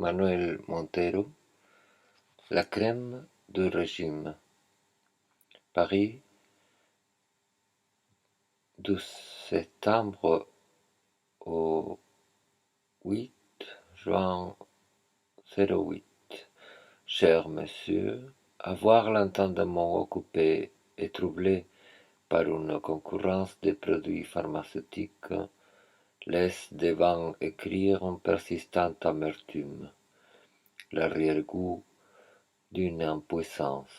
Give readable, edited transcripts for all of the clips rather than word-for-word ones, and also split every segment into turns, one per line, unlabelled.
Manuel Montero, La crème du régime. Paris, 12 septembre au 8 juin 08. Cher monsieur, avoir l'entendement occupé et troublé par une concurrence des produits pharmaceutiques laisse devant écrire une persistante amertume, l'arrière-goût d'une impuissance.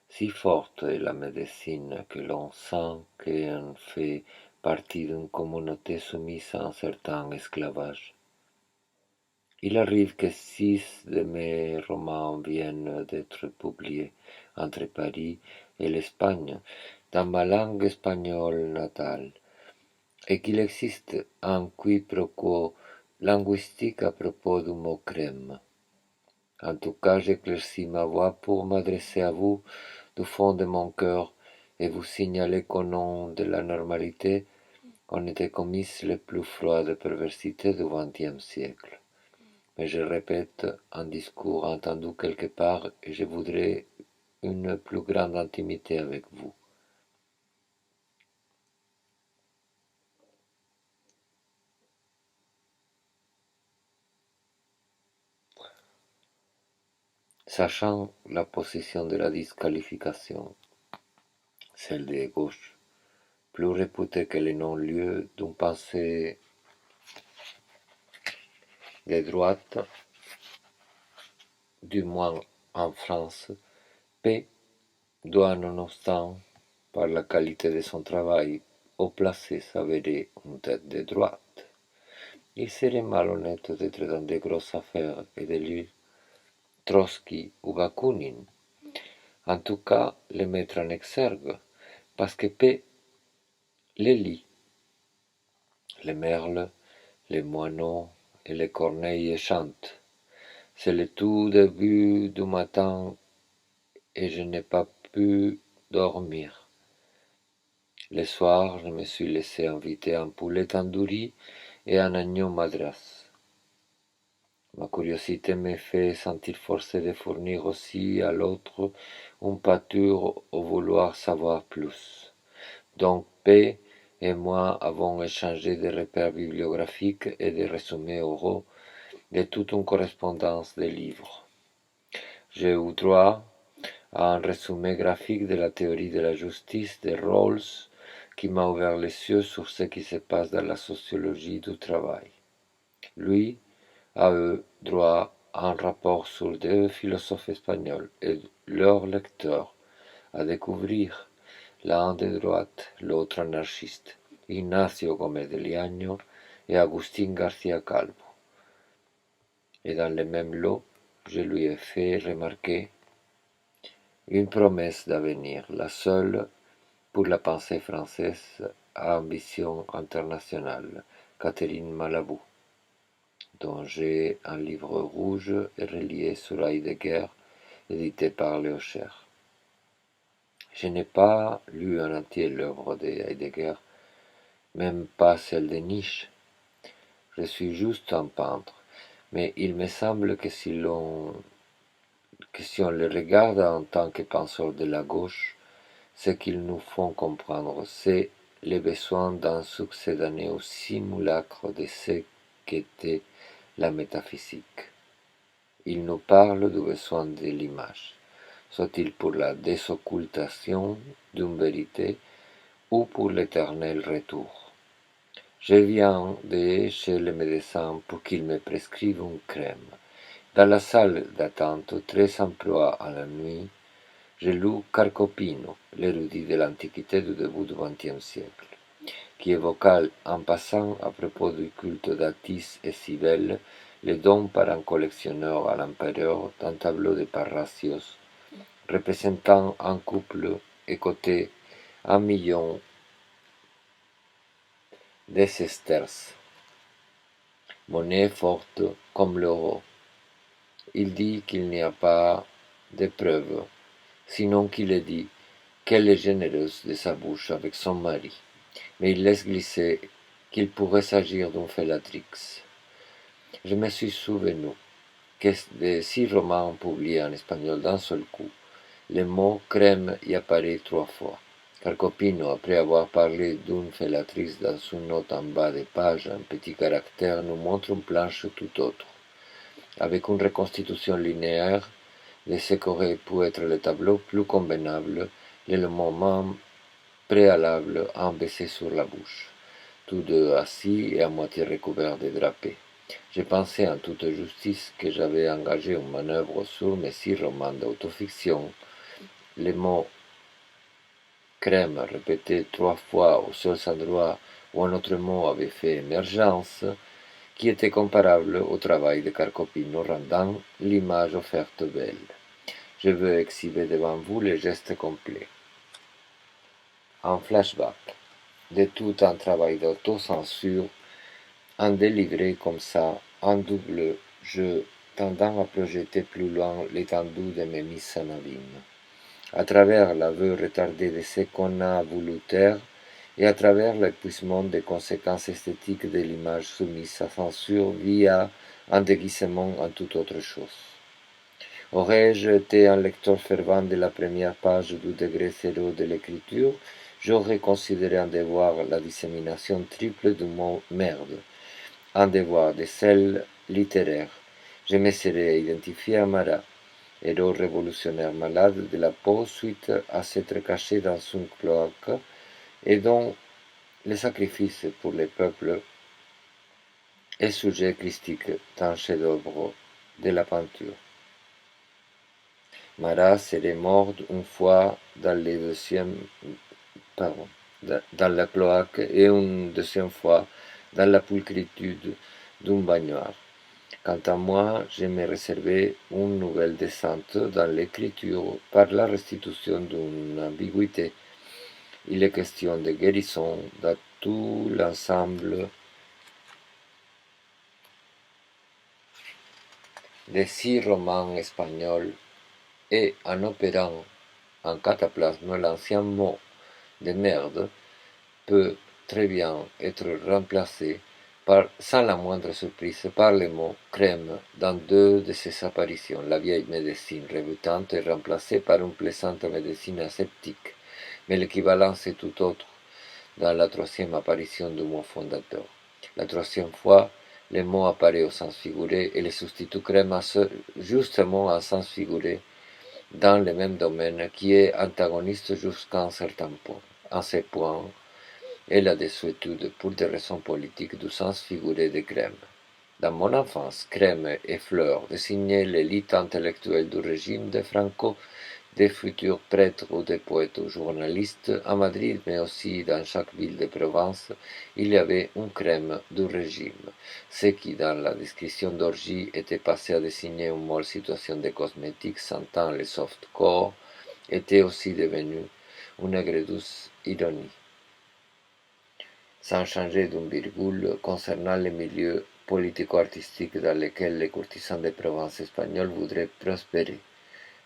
Si forte est la médecine que l'on sent qu'elle fait partie d'une communauté soumise à un certain esclavage. Il arrive que 6 de mes romans viennent d'être publiés entre Paris et l'Espagne dans ma langue espagnole natale, et qu'il existe un quiproquo linguistique à propos du mot crème. En tout cas, j'éclaircis ma voix pour m'adresser à vous du fond de mon cœur et vous signaler qu'au nom de la normalité, on était commises les plus froides perversités du XXe siècle. Mais je répète un discours entendu quelque part et je voudrais une plus grande intimité avec vous. Sachant la position de la disqualification, celle des gauches, plus réputée que le non-lieu d'une pensée de droite, du moins en France, P doit nonobstant, par la qualité de son travail, haut placé s'avérer une tête de droite. Il serait malhonnête d'être dans de grosses affaires et de lire Trotsky ou Bakounine. En tout cas, les mettre en exergue, parce que P les lit. Les merles, les moineaux et les corneilles chantent. C'est le tout début du matin et je n'ai pas pu dormir. Le soir, je me suis laissé inviter un poulet tandoori et un agneau madras. Ma curiosité me fait sentir forcé de fournir aussi à l'autre une pâture au vouloir savoir plus. Donc P et moi avons échangé des repères bibliographiques et des résumés oraux de toute une correspondance de livres. J'ai eu droit à un résumé graphique de la théorie de la justice de Rawls qui m'a ouvert les yeux sur ce qui se passe dans la sociologie du travail. Lui a eu droit à un rapport sur 2 philosophes espagnols et leurs lecteurs, à découvrir l'un de droite, l'autre anarchiste, Ignacio Gómez de Liaño et Agustín García Calvo. Et dans le même lot, je lui ai fait remarquer une promesse d'avenir, la seule pour la pensée française à ambition internationale, Catherine Malabou, dont j'ai un livre rouge et relié sur Heidegger, édité par Léocher. Je n'ai pas lu en entier l'œuvre de Heidegger, même pas celle de Nietzsche. Je suis juste un peintre, mais il me semble que si on le regarde en tant que penseur de la gauche, ce qu'ils nous font comprendre, c'est le besoin d'un succédané au simulacre de ce qu'était la métaphysique. Ils nous parlent du besoin de l'image, soit-il pour la désoccultation d'une vérité ou pour l'éternel retour. Je viens de chez le médecin pour qu'il me prescrive une crème. Dans la salle d'attente, très emploi à la nuit, j'ai lu Carcopino, l'érudit de l'Antiquité du début du XXe siècle, qui évoqua en passant à propos du culte d'Atis et Cybèle le don par un collectionneur à l'empereur d'un tableau de Parrhasios représentant un couple et coté 1 million de sesterces, monnaie forte comme l'euro. Il dit qu'il n'y a pas de preuves, sinon qu'il ait dit qu'elle est généreuse de sa bouche avec son mari, mais il laisse glisser qu'il pourrait s'agir d'une fellatrix. Je me suis souvenu que de 6 romans publiés en espagnol d'un seul coup, le mot crème y apparaît 3 fois. Carcopino, après avoir parlé d'une fellatrice dans une note en bas de page, un petit caractère, nous montre une planche tout autre, avec une reconstitution linéaire de ce qu'aurait pu être le tableau plus convenable, le moment préalable à un baiser sur la bouche, tous deux assis et à moitié recouverts de drapés. J'ai pensé en toute justice que j'avais engagé une manœuvre sur mes 6 romans d'autofiction. Les mots crème répétés 3 fois aux seuls endroits où un autre mot avait fait émergence, qui était comparable au travail de Carcopino rendant l'image offerte belle. Je veux exhiber devant vous les gestes complets. En flashback, de tout un travail d'autocensure, en délivré comme ça, en double jeu, tendant à projeter plus loin l'étendue de mes mises en abîme, à travers l'aveu retardé de ce qu'on a voulu taire et à travers l'épuisement des conséquences esthétiques de l'image soumise à censure via un déguisement en toute autre chose. Aurais-je été un lecteur fervent de la première page du degré zéro de l'écriture, j'aurais considéré un devoir la dissémination triple du mot merde, un devoir de sel littéraire. Je me serais identifié à Marat, héros révolutionnaire malade de la peau suite à s'être caché dans une cloaque et dont le sacrifice pour le peuple est sujet christique d'un chef-d'œuvre de la peinture. Marat serait mort une fois dans dans la cloaque et une deuxième fois dans la pulchritude d'un baignoire. Quant à moi, je me réservais une nouvelle descente dans l'écriture par la restitution d'une ambiguïté. Il est question de guérison dans tout l'ensemble des 6 romans espagnols et en opérant en cataplasme, l'ancien mot de merde peut très bien être remplacé sans la moindre surprise par le mot crème dans 2 de ses apparitions. La vieille médecine rebutante est remplacée par une plaisante médecine aseptique, mais l'équivalence est tout autre dans la 3e apparition du mot fondateur. La 3e fois, le mot apparaît au sens figuré et le substitut crème a justement un sens figuré dans le même domaine qui est antagoniste jusqu'à un certain point. En ce point est la désuétude pour des raisons politiques du sens figuré de crème. Dans mon enfance, crème et fleur désignaient l'élite intellectuelle du régime de Franco, des futurs prêtres ou des poètes ou journalistes. À Madrid, mais aussi dans chaque ville de Provence, il y avait une crème du régime, ce qui, dans la description d'orgie, était passé à désigner une molle situation de cosmétiques sentant le soft-core, était aussi devenu une agrédouce ironie, sans changer d'une virgule, concernant les milieux politico-artistiques dans lesquels les courtisans de Provence espagnole voudraient prospérer.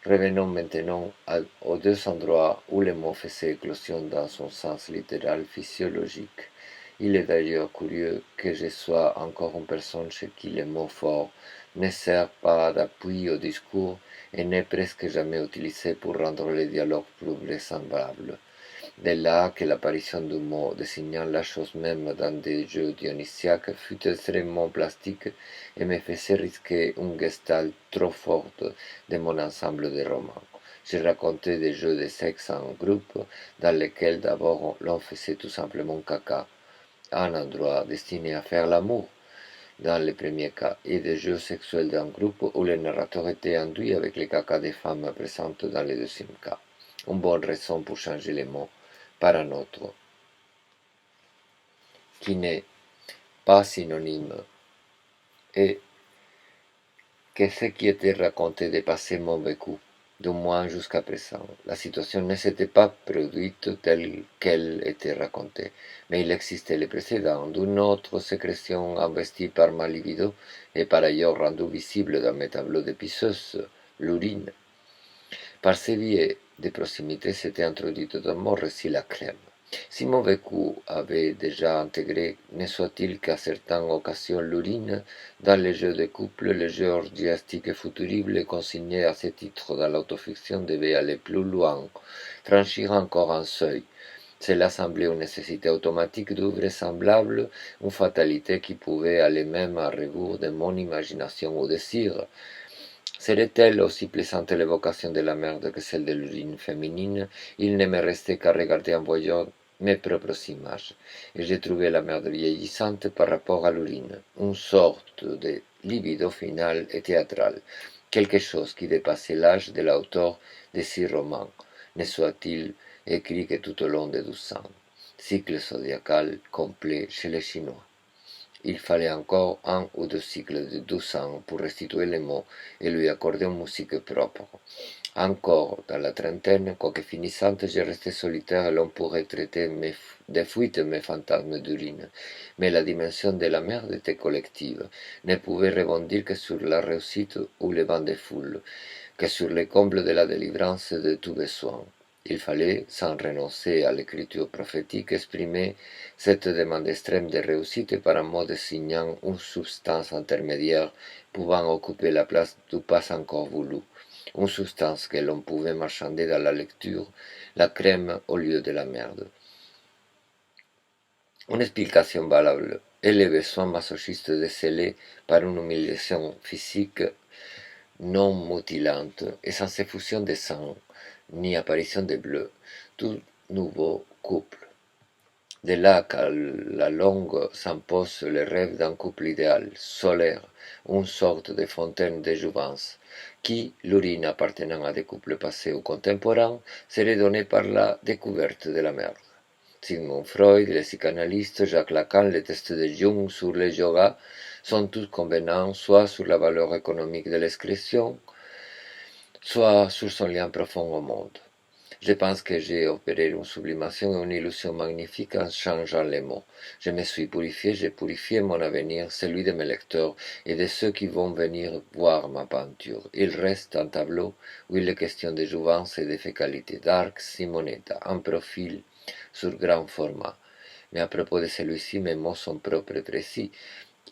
Revenons maintenant aux 2 endroits où le mot faisait éclosion dans son sens littéral physiologique. Il est d'ailleurs curieux que je sois encore une personne chez qui le mot fort ne sert pas d'appui au discours et n'est presque jamais utilisé pour rendre le dialogue plus vraisemblable. De là que l'apparition du mot désignant la chose même dans des jeux dionysiaques fut extrêmement plastique et me faisait risquer une gestalt trop forte de mon ensemble de romans. Je racontais des jeux de sexe en groupe dans lesquels d'abord l'on faisait tout simplement caca, un endroit destiné à faire l'amour dans le premier cas, et des jeux sexuels d'un groupe où le narrateur était induit avec les caca des femmes présentes dans le deuxième cas. Une bonne raison pour changer les mots par un autre, qui n'est pas synonyme, et que ce qui était raconté dépassait mon vécu, du moins jusqu'à présent. La situation ne s'était pas produite telle qu'elle était racontée, mais il existait le précédent d'une autre sécrétion investie par ma libido et par ailleurs rendue visible dans mes tableaux de pisseuse, l'urine. Par ce biais de proximité s'était introduite dans mon récit la crème. Si mon vécu avait déjà intégré, ne soit-il qu'à certaines occasions l'urine, dans les jeux de couple, le jeu orgiastique et futurible consigné à ce titre dans l'autofiction devait aller plus loin, franchir encore un seuil. Cela semblait une nécessité automatique de vraisemblable, une fatalité qui pouvait aller même à rebours de mon imagination ou désir. Serait-elle aussi plaisante l'évocation de la merde que celle de l'urine féminine? Il ne me restait qu'à regarder en voyant mes propres images, et j'ai trouvé la merde vieillissante par rapport à l'urine, une sorte de libido final et théâtral, quelque chose qui dépassait l'âge de l'auteur de ces romans, ne soit-il écrit que tout au long de 12 ans, cycle zodiacal complet chez les Chinois. Il fallait encore un ou deux cycles de 12 ans pour restituer les mots et lui accorder une musique propre. Encore dans la trentaine, quoique finissante, je restais solitaire et l'on pourrait traiter de fuite mes fantasmes d'urine. Mais la dimension de la merde était collective, ne pouvait rebondir que sur la réussite ou le vent des foules, que sur les combles de la délivrance de tout besoin. Il fallait, sans renoncer à l'écriture prophétique, exprimer cette demande extrême de réussite par un mot désignant une substance intermédiaire pouvant occuper la place du pas encore voulu, une substance que l'on pouvait marchander dans la lecture, la crème au lieu de la merde. Une explication valable est le besoin masochistes décelé par une humiliation physique non mutilante et sans effusion de sang, ni apparition de bleu, tout nouveau couple. De là qu'à la longue s'impose le rêve d'un couple idéal, solaire, une sorte de fontaine de jouvence, qui, l'urine appartenant à des couples passés ou contemporains, serait donnée par la découverte de la merde. Sigmund Freud, les psychanalystes, Jacques Lacan, les tests de Jung sur le yoga sont tous convenants soit sur la valeur économique de l'excrétion, soit sur son lien profond au monde. Je pense que j'ai opéré une sublimation et une illusion magnifique en changeant les mots. Je me suis purifié, j'ai purifié mon avenir, celui de mes lecteurs et de ceux qui vont venir voir ma peinture. Il reste un tableau où il est question de jouvence et de fécalité, d'Arc Simonetta, en profil sur grand format. Mais à propos de celui-ci, mes mots sont propres et précis.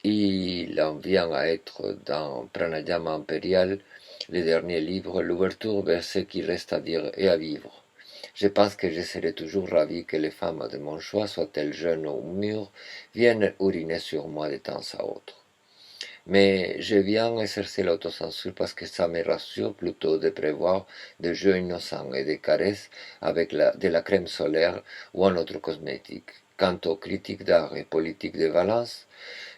Il en vient à être dans Pranayama impérial, le dernier livre, l'ouverture vers ce qui reste à dire et à vivre. Je pense que je serai toujours ravi que les femmes de mon choix, soient-elles jeunes ou mûres, viennent uriner sur moi de temps à autre. Mais je viens exercer l'autocensure parce que ça me rassure plutôt de prévoir des jeux innocents et des caresses avec de la crème solaire ou un autre cosmétique. Quant aux critiques d'art et politique de Valence,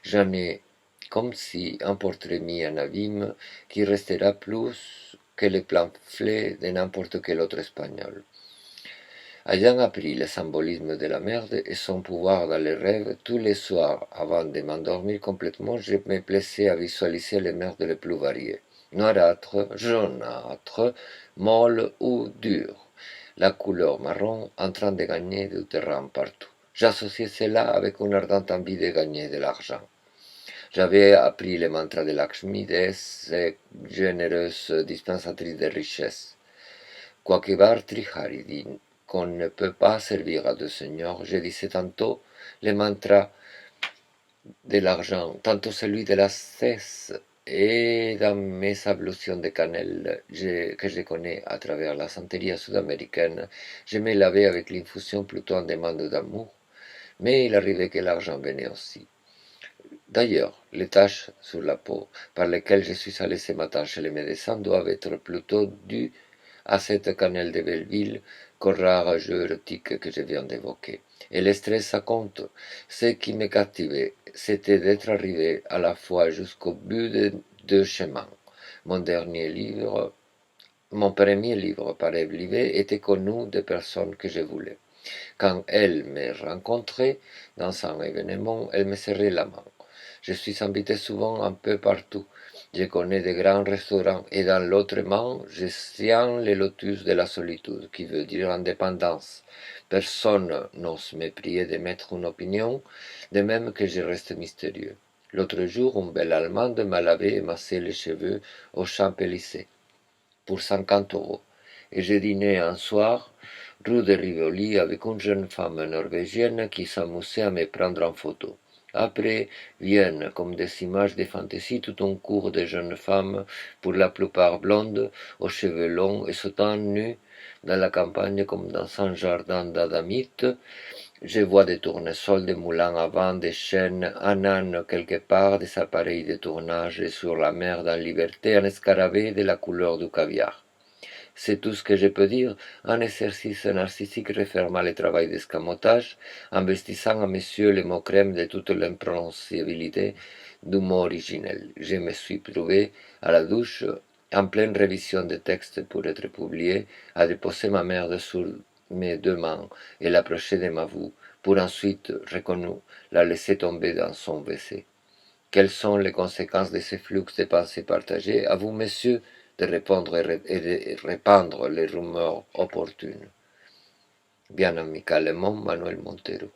j'en ai comme si un portrait mis en abîme qui restera plus que les pamphlets de n'importe quel autre espagnol. Ayant appris le symbolisme de la merde et son pouvoir dans les rêves, tous les soirs, avant de m'endormir complètement, je me plaisais à visualiser les merdes les plus variées. Noirâtres, jaunâtres, molles ou dures. La couleur marron en train de gagner du terrain partout. J'associais cela avec une ardente envie de gagner de l'argent. J'avais appris le mantra de Lakshmi, déesse généreuse dispensatrice de richesses. Quoique Bhartrihari dit qu'on ne peut pas servir à deux seigneurs, je disais tantôt le mantra de l'argent, tantôt celui de la cesse, et dans mes ablutions de cannelle que je connais à travers la santeria sud-américaine, je me lavais avec l'infusion plutôt en demande d'amour, mais il arrivait que l'argent venait aussi. D'ailleurs, les taches sur la peau par lesquelles je suis allé ce matin chez les médecins doivent être plutôt dues à cette cannelle de Belleville qu'au rare jeu érotique que je viens d'évoquer. Et le stress, ça compte. Ce qui me captivait, c'était d'être arrivé à la fois jusqu'au but de deux chemins. Mon premier livre par Ève Livet était connu des personnes que je voulais. Quand elles me rencontraient dans un événement, elles me serraient la main. Je suis invité souvent un peu partout. Je connais de grands restaurants et dans l'autre main, je tiens le lotus de la solitude, qui veut dire indépendance. Personne n'ose me prier de mettre une opinion, de même que je reste mystérieux. L'autre jour, une belle Allemande m'a lavé et massé les cheveux aux Champs-Élysées pour 50 €. Et j'ai dîné un soir rue de Rivoli, avec une jeune femme norvégienne qui s'amusait à me prendre en photo. Après viennent, comme des images de fantaisie, tout un cours de jeunes femmes, pour la plupart blondes, aux cheveux longs et sautant nues dans la campagne comme dans un jardin d'adamites. Je vois des tournesols, des moulins à vent, des chaînes, un âne quelque part, des appareils de tournage et sur la mer dans liberté, un escarabée de la couleur du caviar. C'est tout ce que je peux dire. Un exercice narcissique referma le travail d'escamotage, investissant à monsieur le mot crème de toute l'imprononciabilité du mot originel. Je me suis trouvé à la douche, en pleine révision des textes pour être publié, à déposer ma merde sur mes deux mains et l'approcher de ma voix, pour ensuite, reconnu, la laisser tomber dans son WC. Quelles sont les conséquences de ce flux de pensées partagées? À vous, messieurs, de répondre et de répandre les rumeurs opportunes. Bien amicalement, Manuel Montero.